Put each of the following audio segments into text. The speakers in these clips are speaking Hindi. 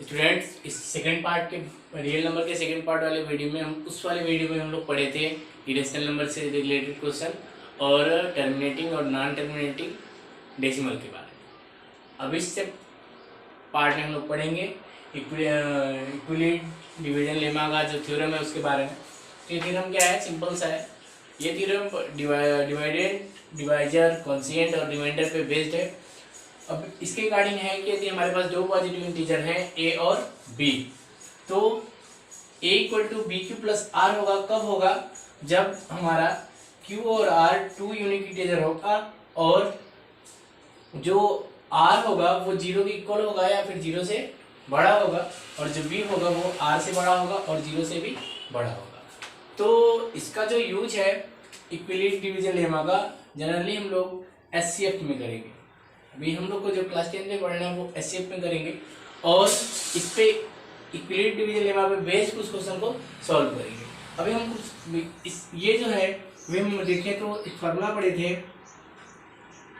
स्टूडेंट्स, इस सेकंड पार्ट के रियल नंबर के सेकंड पार्ट वाले वीडियो में हम उस वाले वीडियो में हम लोग पढ़े थे इरेशनल नंबर से रिलेटेड क्वेश्चन और टर्मिनेटिंग और नॉन टर्मिनेटिंग डेसिमल के बारे में। अब इस पार्ट में हम लोग पढ़ेंगे इक्विलिब्रियम डिवीजन लेमा का जो थ्योरम है उसके बारे में। तो ये थ्योरम क्या है, सिंपल सा है। ये थ्योरम डिवाइडेड, डिवाइजर, कॉन्स्टेंट और रिमाइंडर पे बेस्ड है। अब इसके रिगार्डिंग है कि यदि हमारे पास दो पॉजिटिव इंटीजर हैं a और b, तो a equal to b q plus r होगा। कब होगा? जब हमारा q और r टू यूनिक इंटीजर होगा और जो r होगा वो 0 के इक्वल होगा या फिर 0 से बड़ा होगा, और जो b होगा वो r से बड़ा होगा और 0 से भी बड़ा होगा। तो इसका जो यूज है इक्विलिब्रियम डिवीजन लेमा का, जनरली हम लोग एचसीएफ में करेंगे। अभी हम लोग को जो क्लास 10 में पढ़ना है वो एचसीएफ में करेंगे और इस पे इक्विलिब्रियम डिवीजन लेमा पे बेस्ड कुछ क्वेश्चन को सॉल्व करेंगे। अभी हम कुछ ये जो है वे हम देखें तो एक फार्मूला पढ़े थे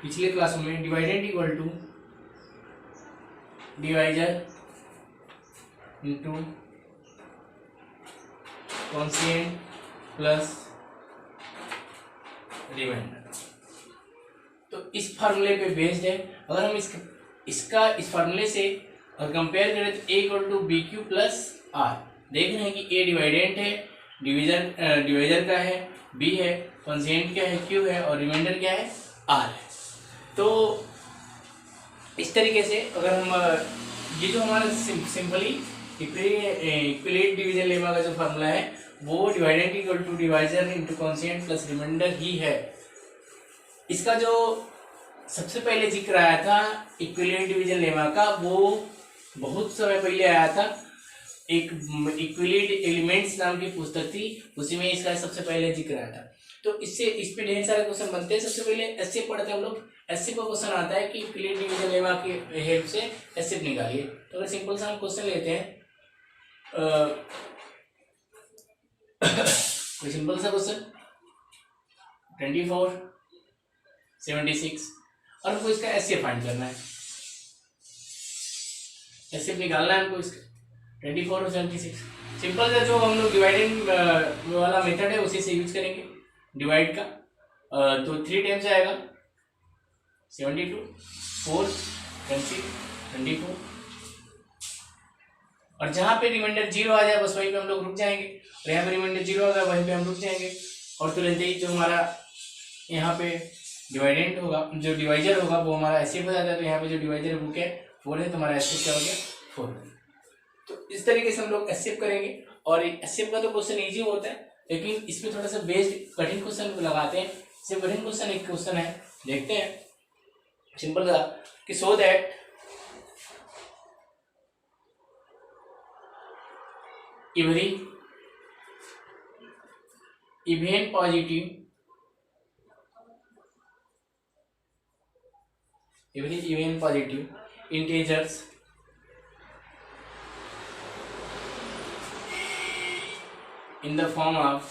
पिछले क्लास में, divided equal to divisor into constant plus remainder. तो इस फार्मूले पे बेस्ड है। अगर हम इसका इस फार्मूले से अगर कंपेयर करें तो a equal to b q plus r, देख रहे हैं कि a डिवाइडेंट है, डिवाइजर का है, b है, कॉन्स्टेंट क्या है q है और रिमाइंडर क्या है r है। तो इस तरीके से अगर हम ये जो हमारा सिंपली इक्विलिब्रियम डिवीजन लेमा का जो फार्मूला है वो dividend equal to divisor into constant plus remainder ही है। इसका जो सबसे पहले जिक्र आया था इक्विलिब्रियम डिवीजन लेमा का वो बहुत समय पहले आया था, एक इक्विलिब्रियम एलिमेंट्स नाम की पुस्तक थी, उसी में इसका सबसे पहले जिक्र आया था। तो इससे इस पे ढेर सारे क्वेश्चन बनते हैं। सबसे पहले एससीएफ पढ़ते हैं हम लोग। एससीएफ का क्वेश्चन आता है कि इक्विलिब्रियम डिवीजन लेमा की हेल्प से एससीएफ निकालिए। तो अगर सिंपल सा हम क्वेश्चन लेते हैं, कोई सिंपल सा क्वेश्चन 24, 76 और हमको इसका एचसीएफ फाइंड करना है, एचसीएफ निकालना है हमको इसका 24 और 76। सिंपल सा जो हम लोग डिवाइडिंग वाला मेथड है उसी से यूज करेंगे डिवाइड का। तो 3 टाइम्स आएगा 72, 4, 26, 24 और जहाँ पे रिमाइंडर 0 आ जाए बस वहीं पे हम लोग रुक जाएंगे, और यहाँ पे रिमाइंडर 0 आ गया वहीं पे हम रुक जाएंगे। और तुरंत ही जो हमारा यहाँ पे डिवाइडेंट होगा, जो डिवाइजर होगा वो हमारा एचसीएफ हो जाता है। तो यहाँ पे जो डिवाइजर है वो क्या है 4 है, तो हमारा एचसीएफ क्या हो गया 4 है। तो इस तरीके से हम लोग एचसीएफ करेंगे। और एचसीएफ का तो क्वेश्चन इजी होता है, लेकिन इसमें थोड़ा सा बेस्ड कठिन क्वेश्चन लगाते हैं। इससे कठिन क्वेश्चन एक क्वेश्चन है, देखते हैं सिंपल सा कि so that every even positive integers in the form of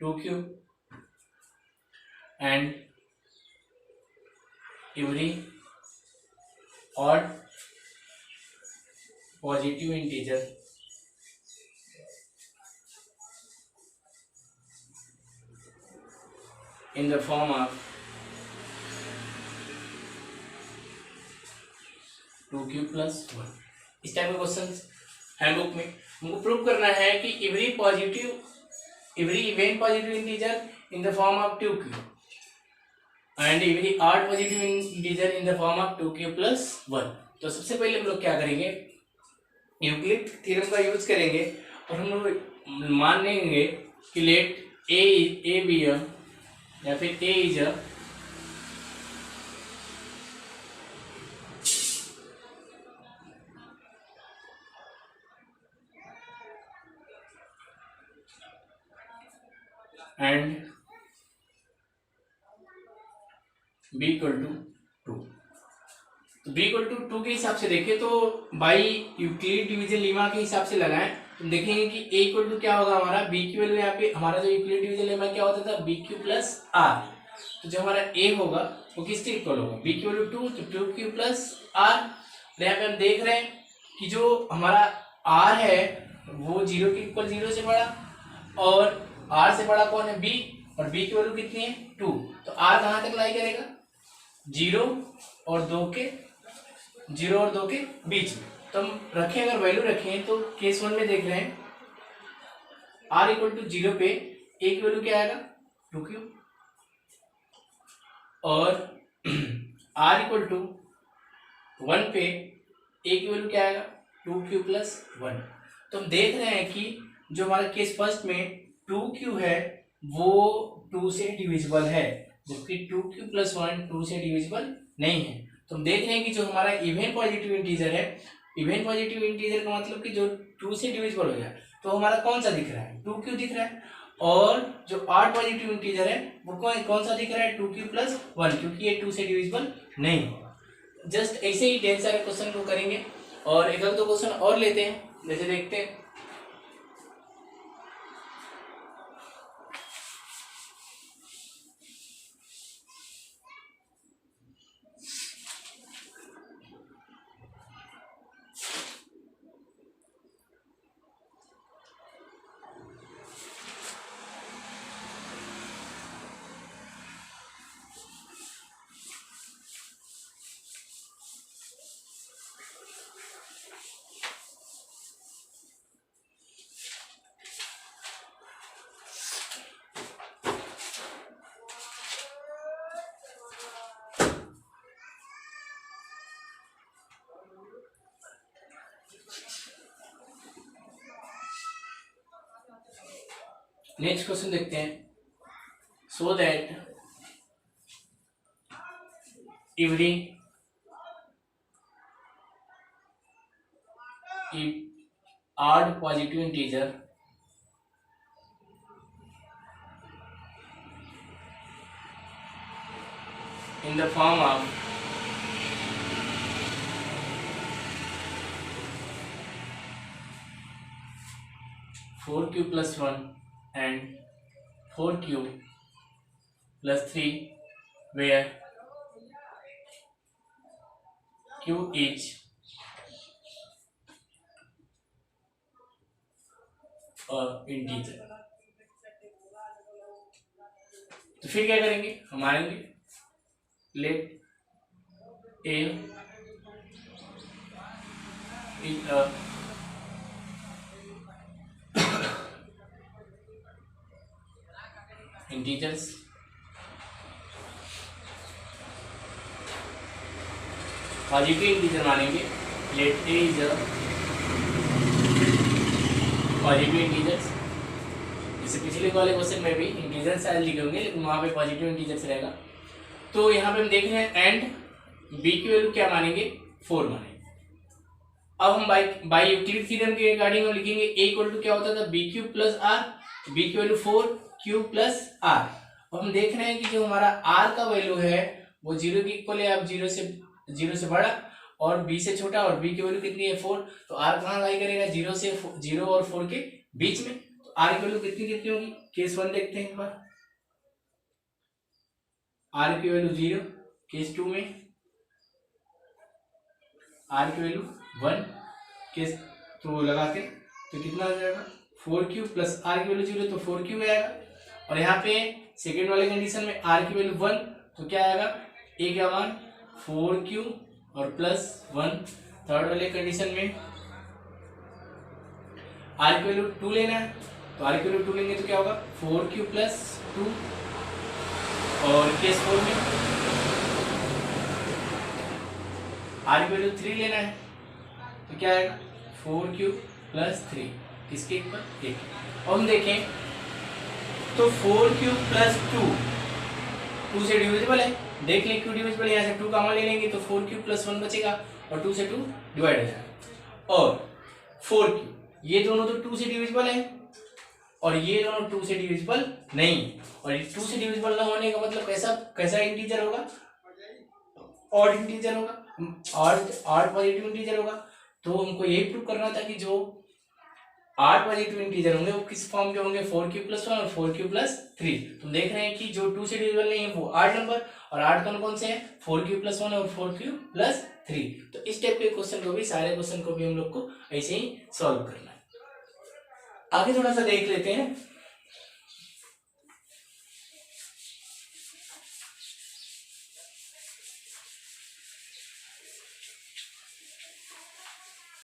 2q and every odd positive integer in the form of 2q plus 1। इस टाइप के क्वेश्चन हैंडबुक में हमको प्रूव करना है कि every even positive integer in the form of 2q and every odd positive integer in the form of 2q plus 1। तो सबसे पहले हम लोग क्या करेंगे, यूक्लिड थ्योरम का यूज करेंगे और हम लोग मान लेंगे कि लेट ए बी या फिर A is and B equal to 2। तो b इक्वल टू 2 के हिसाब से देखें तो बाई यूक्लिड डिवीजन लेमा के हिसाब से लगाएं तो देखेंगे कि a इक्वल टू क्या होगा हमारा, b की वैल्यू यहाँ पे हमारा जो यूक्लिड डिवीजन लेमा क्या होता था बी क्यू प्लस आर। तो जो हमारा a होगा वो किसके इक्वल होगा, b की वैल्यू 2 तो 2q प्लस आर यहाँ पे हम देख रहे हैं कि जो हमारा r है वो 0 के इक्वल 0 से बड़ा, और r से बड़ा कौन है, b, और b की वैल्यू कितनी है 2। तो r कहाँ तक लाई करेगा, 0 और 2 के बीच में। तो हम रखें, अगर वैल्यू रखें तो केस 1 में देख रहे हैं r इक्वल टू 0 पे a की वैल्यू क्या आएगा 2q, और r इक्वल टू 1 पे a की वैल्यू क्या आएगा 2q प्लस 1। तो हम देख रहे हैं कि जो हमारा केस फर्स्ट में 2q है वो 2 से डिविजिबल है, जबकि 2q प्लस 1 2 से डिविजिबल नहीं है। तो हम देख रहे हैं कि जो हमारा इवन पॉजिटिव इंटीजर है, इवन पॉजिटिव इंटीजर का मतलब कि जो 2 से डिविजिबल हो जाए, तो हमारा कौन सा दिख रहा है 2q दिख रहा है, और जो ऑड पॉजिटिव इंटीजर है वो कौन सा दिख रहा है 2q प्लस 1, क्योंकि ये 2 से डिविजिबल नहीं है। जस्ट ऐसे ही ढेर सारे क्वेश्चन को करेंगे, और एक दो क्वेश्चन और लेते हैं, जैसे देखते हैं। नेक्स्ट क्वेश्चन देखते हैं। So that every odd positive integer in the form of 4q plus 1 and 4q plus 3, where q is integer. तो फिर क्या करेंगे, हम आएंगे let a integers positive integer मानेंगे, let a is positive integers. जैसे पिछले वाले क्वेश्चन में भी इंटीजर शायद लिखे होंगे, लेकिन वहाँ पे पॉजिटिव इंटीजर्स रहेगा। तो यहाँ पे हम देख रहे हैं एंड बी की वैल्यू क्या मानेंगे 4 मानेंगे। अब हम बाई यूक्लिड थ्योरम के रिगार्डिंग हम लिखेंगे ए इक्वल टू क्या होता था b q plus r, b की वैल्यू 4 क्यूब प्लस आर। अब हम देख रहे हैं कि जो हमारा आर का वैल्यू है वो 0 के इक्वल है, अब 0 से बड़ा और b से छोटा, और b की वैल्यू कितनी है 4। तो r कहाँ लाई करेगा 0 और 4 के बीच में। तो r की वैल्यू कितनी होगी, केस 1 देखते हैं एक बार। r की वैल्यू 0, केस 2 में r की वैल्यू 1, केस तो लगाते तो कितना आ जाएगा 4q प्लस r की वैल्यू 0 तो 4q आएगा। और यहाँ पे सेकेंड वाले कंडीशन में r की वैल्यू 1 तो क्या आएगा a का मान 4q और प्लस 1। थर्ड वाले कंडीशन में r की वैल्यू 2 लेना है, तो r की वैल्यू 2 लेंगे तो क्या होगा 4q प्लस 2। और केस 4 में r की वैल्यू 3 लेना है तो क्या आएगा 4q प्लस 3, किसके इक्वल 1। और हम देखें तो 4q प्लस 2 से डिविजिबल है, देख लें क्यों डिविजिबल, यहाँ से 2 कॉमन ले लेंगे तो 4q प्लस 1 बचेगा और 2 से 2 डिवाइड हो जाएगा। और 4q ये दोनों तो 2 से डिविजिबल है और ये दोनों 2 से डिविजिबल नहीं। और 2 से डिविजिबल ना होने का मतलब कैसा इंटीजर होगा, ऑड इंटीजर होगा, ऑड पॉजिटिव इंटीजर होगा। तो हमको यही प्रूव करना था कि जो 8 पॉजिटिव इंटीजर होंगे वो किस फॉर्म के होंगे, 4q+1 और 4q+3। तुम देख रहे हैं कि जो 2 से डिविजिबल नहीं है वो 8 नंबर, और 8 कौन कौन से हैं, 4q+1 और 4q+3। तो इस टाइप के क्वेश्चन को भी, सारे क्वेश्चन को भी हम लोग को ऐसे ही सॉल्व करना है। आगे थोड़ा सा देख लेते हैं